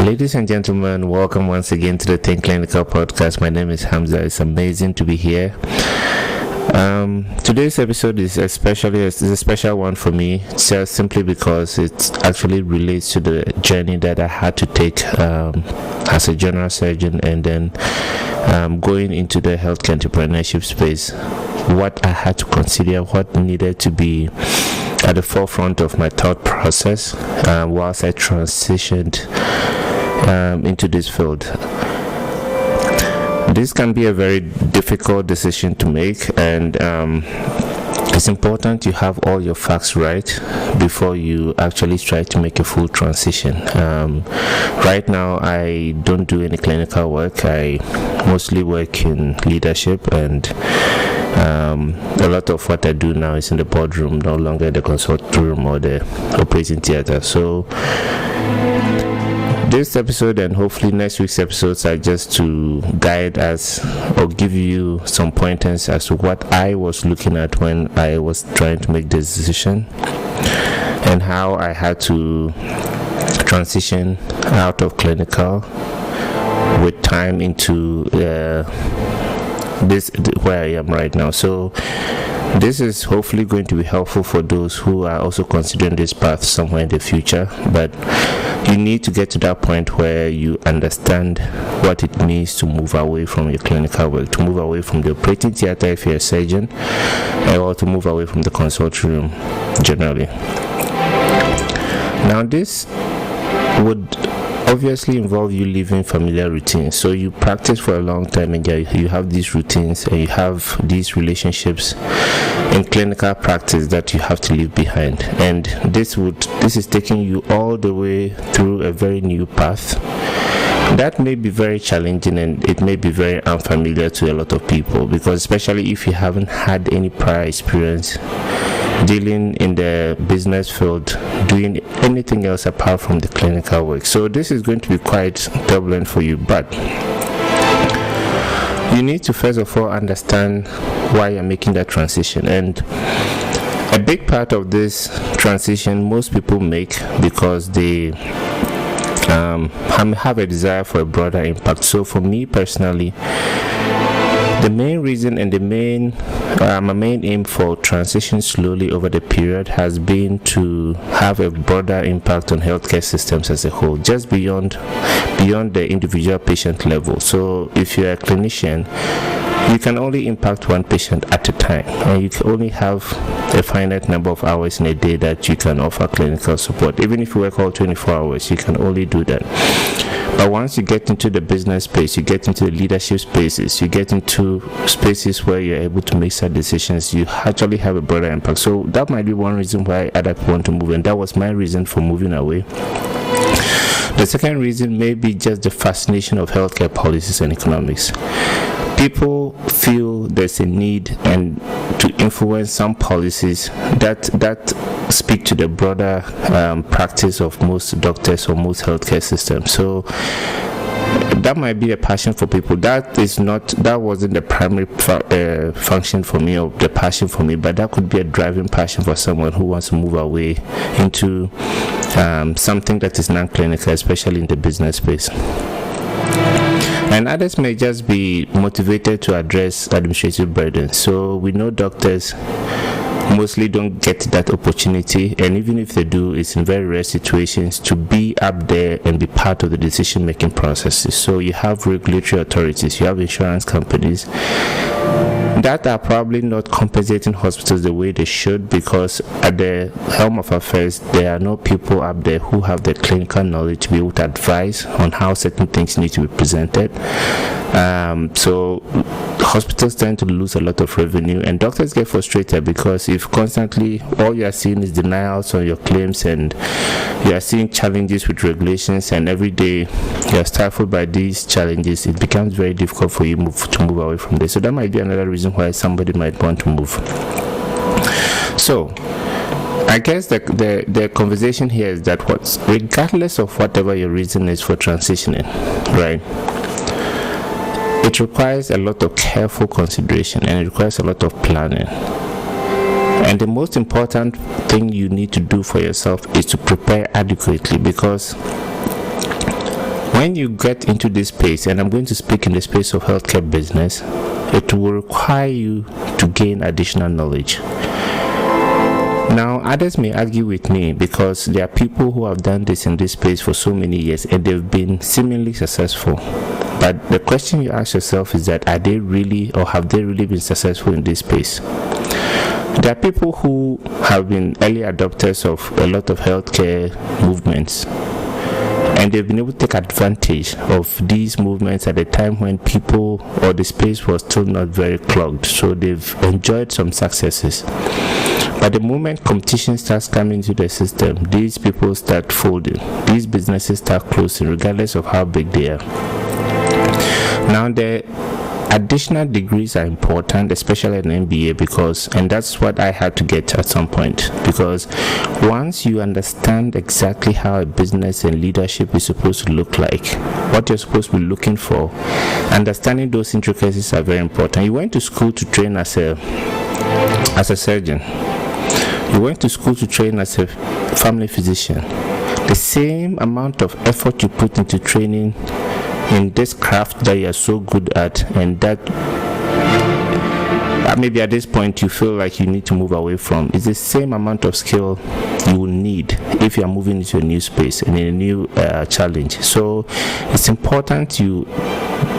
Ladies and gentlemen, welcome once again to the Think Clinical podcast. My name is Hamza. It's amazing to be here. Today's episode is a special one for me, just simply because it actually relates to the journey that I had to take as a general surgeon, and then going into the healthcare entrepreneurship space. What I had to consider, what needed to be at the forefront of my thought process whilst I transitioned into this field. This can be a very difficult decision to make, and it's important you have all your facts right before you actually try to make a full transition. Right now, I don't do any clinical work. I mostly work in leadership, and a lot of what I do now is in the boardroom, no longer the consult room or the operating theater. So this episode and hopefully next week's episodes are just to guide us or give you some pointers as to what I was looking at when I was trying to make this decision, and how I had to transition out of clinical with time into this where I am right now. So this is hopefully going to be helpful for those who are also considering this path somewhere in the future, but you need to get to that point where you understand what it means to move away from your clinical work, to move away from the operating theater if you're a surgeon, or to move away from the consult room generally. Now, this would obviously involve you leaving familiar routines. So you practice for a long time, and you have these routines and you have these relationships in clinical practice that you have to leave behind, and this is taking you all the way through a very new path that may be very challenging, and it may be very unfamiliar to a lot of people, because especially if you haven't had any prior experience dealing in the business field, doing anything else apart from the clinical work. So this is going to be quite turbulent for you, but you need to first of all understand why you're making that transition. And a big part of this transition most people make because they have a desire for a broader impact. So for me personally, the main reason and my main aim for transition slowly over the period has been to have a broader impact on healthcare systems as a whole, just beyond the individual patient level. So if you're a clinician, you can only impact one patient at a time, and you can only have a finite number of hours in a day that you can offer clinical support. Even if you work all 24 hours, you can only do that. But once you get into the business space, you get into the leadership spaces, you get into spaces where you're able to make such decisions, you actually have a broader impact. So that might be one reason why other people want to move, and that was my reason for moving away. The second reason may be just the fascination of healthcare policies and economics. People feel there's a need and to influence some policies that speak to the broader practice of most doctors or most healthcare systems. So that might be a passion for people. That wasn't the primary function for me, or the passion for me, but that could be a driving passion for someone who wants to move away into something that is non-clinical, especially in the business space. And others may just be motivated to address administrative burdens. So we know doctors mostly don't get that opportunity, and even if they do, it's in very rare situations to be up there and be part of the decision making processes. So you have regulatory authorities, you have insurance companies that are probably not compensating hospitals the way they should, because at the helm of affairs there are no people up there who have the clinical knowledge to be able to advise on how certain things need to be presented. So hospitals tend to lose a lot of revenue, and doctors get frustrated because if constantly all you are seeing is denials on your claims, and you are seeing challenges with regulations, and every day you are stifled by these challenges, it becomes very difficult for you to move away from this. So that might be another reason why somebody might want to move. So I guess the conversation here is that regardless of whatever your reason is for transitioning, right, it requires a lot of careful consideration, and it requires a lot of planning. And the most important thing you need to do for yourself is to prepare adequately, because when you get into this space, and I'm going to speak in the space of healthcare business, it will require you to gain additional knowledge. Now, others may argue with me because there are people who have done this in this space for so many years and they've been seemingly successful. But the question you ask yourself is that, are they really, or have they really been successful in this space? There are people who have been early adopters of a lot of healthcare movements, and they've been able to take advantage of these movements at a time when people or the space was still not very clogged. So they've enjoyed some successes. But the moment competition starts coming into the system, these people start folding. These businesses start closing, regardless of how big they are. Now, the additional degrees are important, especially an MBA, because, and that's what I had to get at some point, because once you understand exactly how a business and leadership is supposed to look like, what you're supposed to be looking for, understanding those intricacies are very important. You went to school to train as a surgeon. You went to school to train as a family physician. The same amount of effort you put into training in this craft that you are so good at, and that maybe at this point you feel like you need to move away from, is the same amount of skill you will need if you are moving into a new space and in a new challenge. So it's important you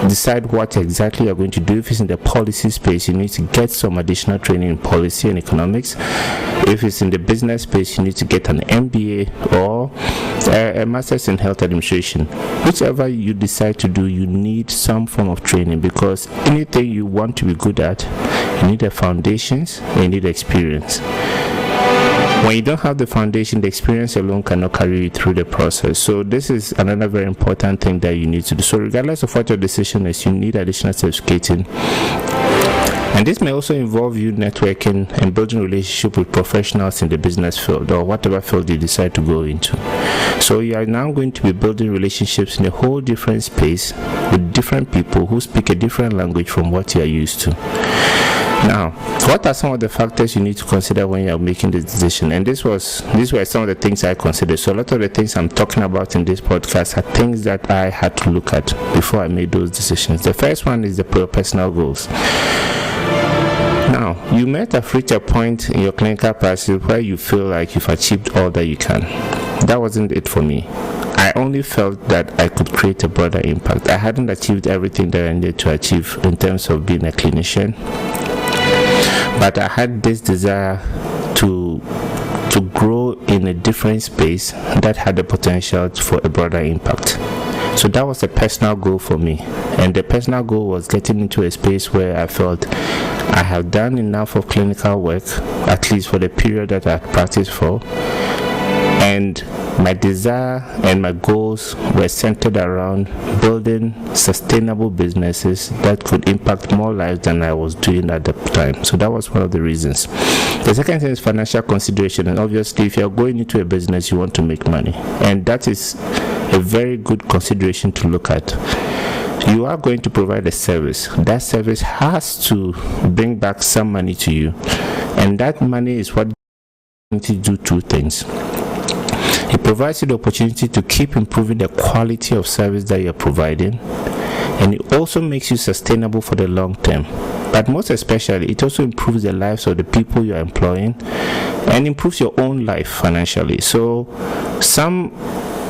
decide what exactly you're going to do. If it's in the policy space, you need to get some additional training in policy and economics. If it's in the business space, you need to get an MBA or a master's in health administration. Whichever you decide to do, you need some form of training, because anything you want to be good at, you need the foundations and you need the experience. When you don't have the foundation, the experience alone cannot carry you through the process. So this is another very important thing that you need to do. So regardless of what your decision is, you need additional certificating. And this may also involve you networking and building relationship with professionals in the business field or whatever field you decide to go into. So you are now going to be building relationships in a whole different space with different people who speak a different language from what you are used to. Now, what are some of the factors you need to consider when you are making this decision? And these were some of the things I considered. So a lot of the things I'm talking about in this podcast are things that I had to look at before I made those decisions. The first one is the personal goals. Now, you might have reached a point in your clinical practice where you feel like you've achieved all that you can. That wasn't it for me. I only felt that I could create a broader impact. I hadn't achieved everything that I needed to achieve in terms of being a clinician, but I had this desire to grow in a different space that had the potential for a broader impact. So that was a personal goal for me, and the personal goal was getting into a space where I felt I have done enough of clinical work, at least for the period that I practiced for, and my desire and my goals were centered around building sustainable businesses that could impact more lives than I was doing at the time. So that was one of the reasons. The second thing is financial consideration, and obviously if you're going into a business, you want to make money, and that is a very good consideration to look at. You are going to provide a service. That service has to bring back some money to you, and that money is what to do two things. It provides you the opportunity to keep improving the quality of service that you're providing, and it also makes you sustainable for the long term. But most especially, it also improves the lives of the people you're employing and improves your own life financially.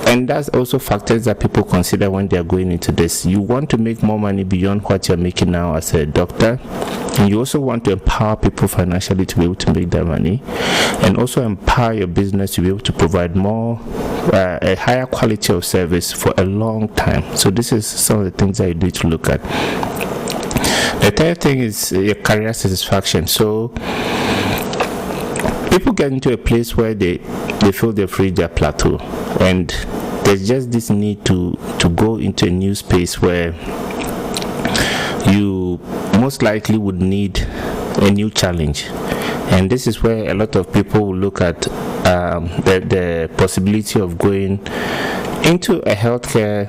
And that's also factors that people consider when they're going into this. You want to make more money beyond what you're making now as a doctor, and you also want to empower people financially to be able to make that money, and also empower your business to be able to provide more a higher quality of service for a long time. So this is some of the things that you need to look at. The third thing is your career satisfaction. So people get into a place where they feel they've reached their plateau, and there's just this need to go into a new space where you most likely would need a new challenge. And this is where a lot of people will look at the possibility of going into a healthcare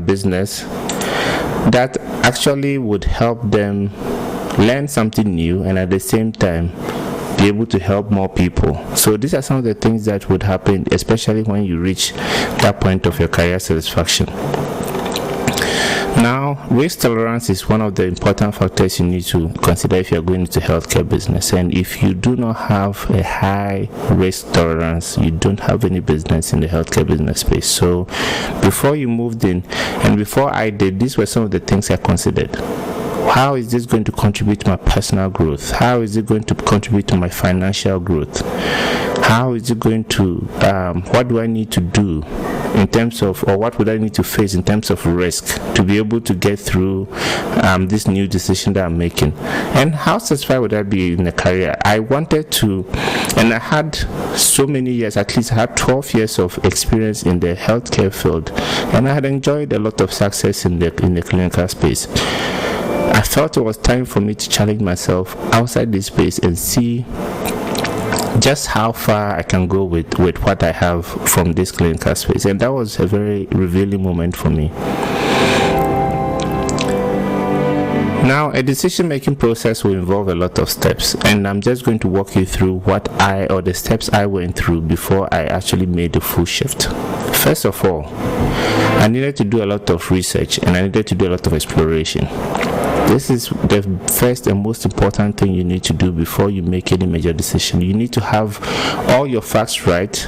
business that actually would help them learn something new and at the same time be able to help more people. So these are some of the things that would happen, especially when you reach that point of your career satisfaction. Now, risk tolerance is one of the important factors you need to consider if you're going into healthcare business. And if you do not have a high risk tolerance, you don't have any business in the healthcare business space. So before you moved in, and before I did, these were some of the things I considered. How is this going to contribute to my personal growth? How is it going to contribute to my financial growth? How is it going to, what do I need to do in terms of, or what would I need to face in terms of risk to be able to get through this new decision that I'm making? And how satisfied would I be in a career? I wanted to, and I had so many years, at least I had 12 years of experience in the healthcare field, and I had enjoyed a lot of success in the clinical space. I felt it was time for me to challenge myself outside this space and see just how far I can go with what I have from this clinical space. And that was a very revealing moment for me. Now, a decision-making process will involve a lot of steps, and I'm just going to walk you through the steps I went through before I actually made the full shift. First of all, I needed to do a lot of research, and I needed to do a lot of exploration. This is the first and most important thing you need to do before you make any major decision. You need to have all your facts right.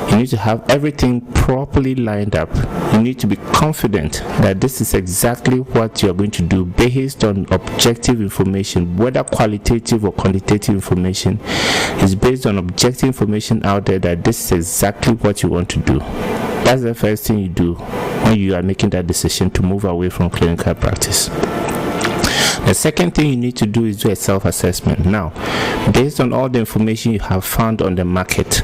You need to have everything properly lined up. You need to be confident that this is exactly what you're going to do based on objective information, whether qualitative or quantitative information. Is based on objective information out there that this is exactly what you want to do. That's the first thing you do when you are making that decision to move away from clinical practice. The second thing you need to do is do a self-assessment. Now, based on all the information you have found on the market,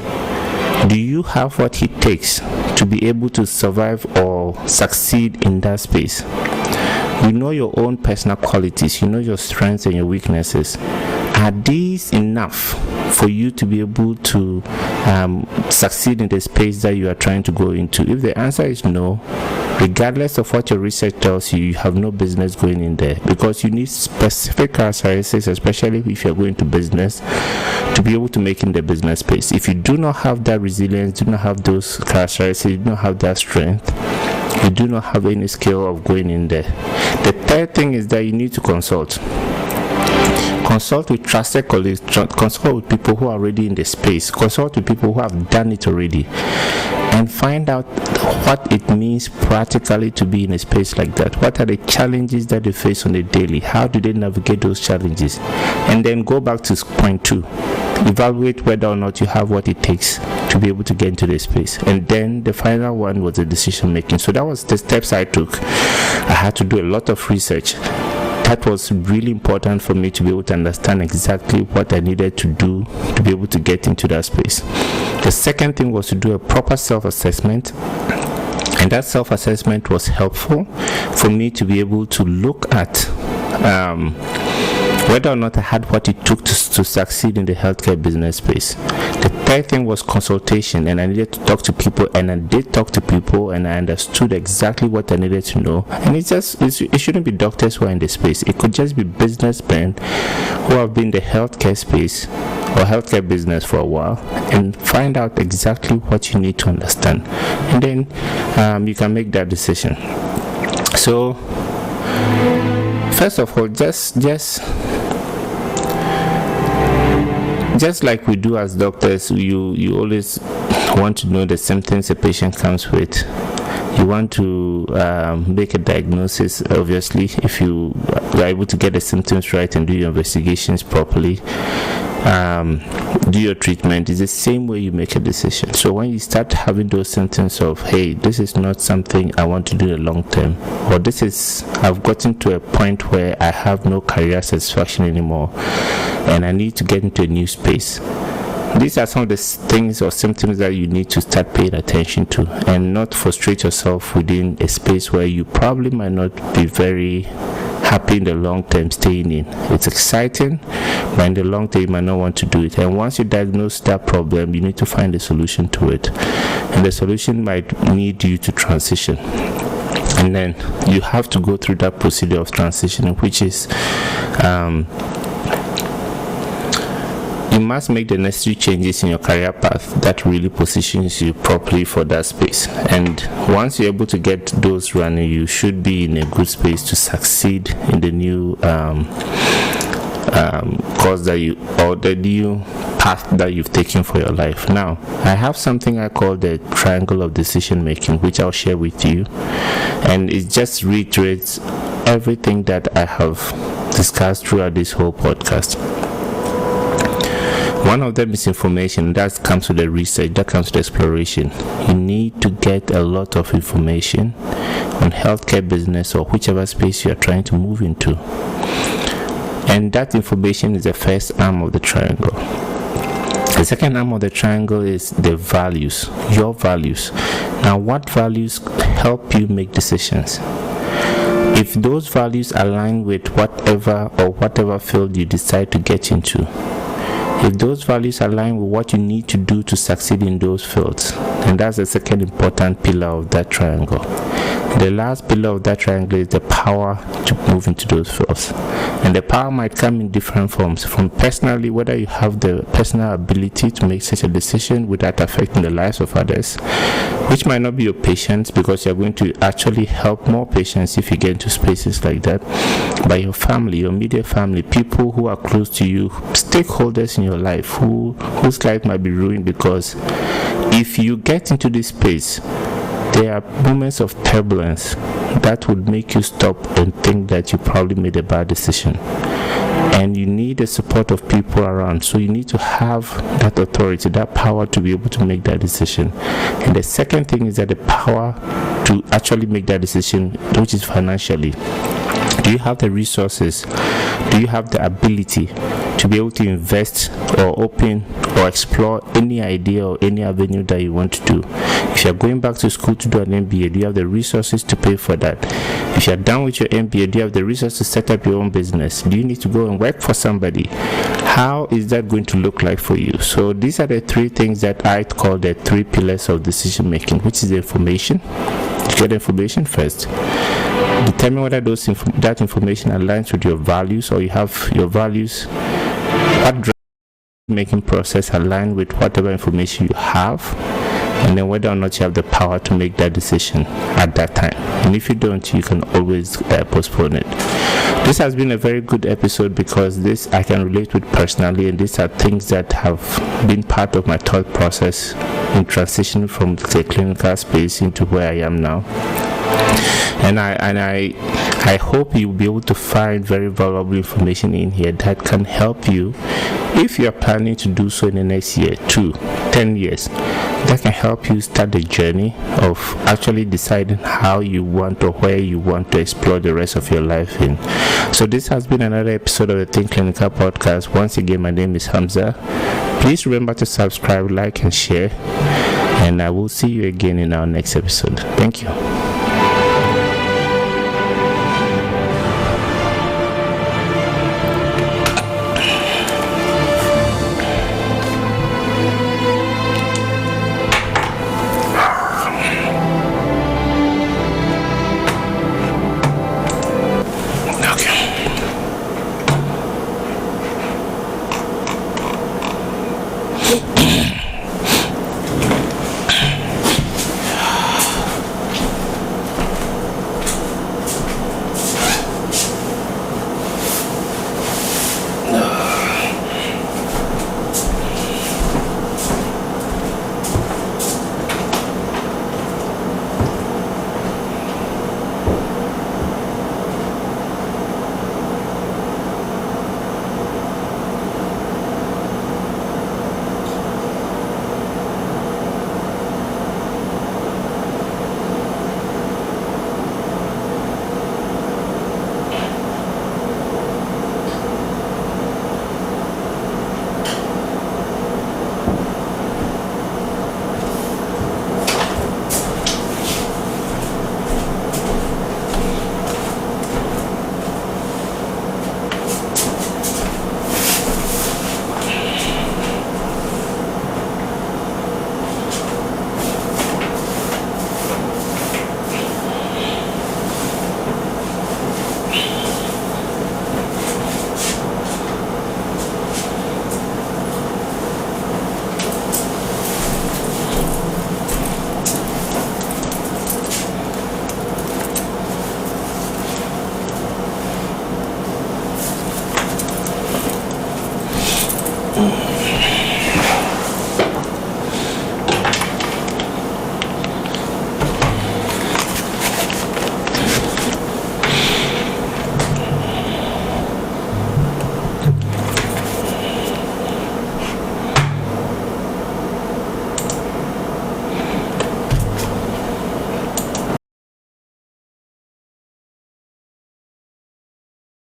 do you have what it takes to be able to survive or succeed in that space? You know your own personal qualities, you know your strengths and your weaknesses. Are these enough for you to be able to succeed in the space that you are trying to go into? If the answer is no, regardless of what your research tells you, you have no business going in there, because you need specific characteristics, especially if you're going to business, to be able to make in the business space. If you do not have that resilience, do not have those characteristics, you do not have that strength, you do not have any skill of going in there. The third thing is that you need to consult with trusted colleagues, consult with people who are already in the space, consult with people who have done it already, and find out what it means practically to be in a space like that. What are the challenges that they face on a daily? How do they navigate those challenges? And then go back to point 2. Evaluate whether or not you have what it takes to be able to get into the space. And then the final one was the decision making. So that was the steps I took. I had to do a lot of research. That was really important for me to be able to understand exactly what I needed to do to be able to get into that space. The second thing was to do a proper self-assessment, and that self-assessment was helpful for me to be able to look at whether or not I had what it took to succeed in the healthcare business space. The third thing was consultation, and I needed to talk to people, and I did talk to people, and I understood exactly what I needed to know. And it shouldn't be doctors who are in the space. It could just be businessmen who have been in the healthcare space or healthcare business for a while, and find out exactly what you need to understand, and then you can make that decision. So first of all, just like we do as doctors, you always want to know the symptoms a patient comes with. You want to make a diagnosis, obviously, if you are able to get the symptoms right and do your investigations properly. Do your treatment. Is the same way you make a decision. So when you start having those symptoms of, hey, this is not something I want to do in the long term, or I've gotten to a point where I have no career satisfaction anymore and I need to get into a new space. These are some of the things or symptoms that you need to start paying attention to, and not frustrate yourself within a space where you probably might not be very happy in the long term staying in. It's exciting, but in the long term you might not want to do it. And once you diagnose that problem, you need to find a solution to it, and the solution might need you to transition. And then you have to go through that procedure of transitioning, which is you must make the necessary changes in your career path that really positions you properly for that space. And once you're able to get those running, you should be in a good space to succeed in the new course that you, or the new path that you've taken for your life. Now, I have something I call the triangle of decision making, which I'll share with you, and it just reiterates everything that I have discussed throughout this whole podcast. One of them is information. That comes with the research, that comes with the exploration. You need to get a lot of information on healthcare business or whichever space you are trying to move into. And that information is the first arm of the triangle. The second arm of the triangle is the values, your values. Now, what values help you make decisions? If those values align with whatever field you decide to get into, if those values align with what you need to do to succeed in those fields, then that's the second important pillar of that triangle. The last pillar of that triangle is the power to move into those fields. And the power might come in different forms. From personally, whether you have the personal ability to make such a decision without affecting the lives of others, which might not be your patients, because you're going to actually help more patients if you get into spaces like that. By your family, your immediate family, people who are close to you, stakeholders in your life whose life might be ruined, because if you get into this space, there are moments of turbulence that would make you stop and think that you probably made a bad decision. And you need the support of people around. So you need to have that authority, that power to be able to make that decision. And the second thing is that the power to actually make that decision, which is financially. Do you have the resources? Do you have the ability to be able to invest or open or explore any idea or any avenue that you want to do? If you're going back to school to do an MBA, do you have the resources to pay for that? If you're done with your MBA, do you have the resources to set up your own business? Do you need to go and work for somebody? How is that going to look like for you? So these are the three things that I call the three pillars of decision making, which is the information. You get information first. Determine whether that information aligns with your values, or you have your values. What making process align with whatever information you have, and then whether or not you have the power to make that decision at that time. And if you don't, you can always postpone it. This has been a very good episode because this I can relate with personally, and these are things that have been part of my thought process in transitioning from the clinical space into where I am now. And I hope you'll be able to find very valuable information in here that can help you if you're planning to do so in the next year, 10 years. That can help you start the journey of actually deciding how you want or where you want to explore the rest of your life in. So this has been another episode of the Think Clinical podcast. Once again, my name is Hamza. Please remember to subscribe, like, and share. And I will see you again in our next episode. Thank you.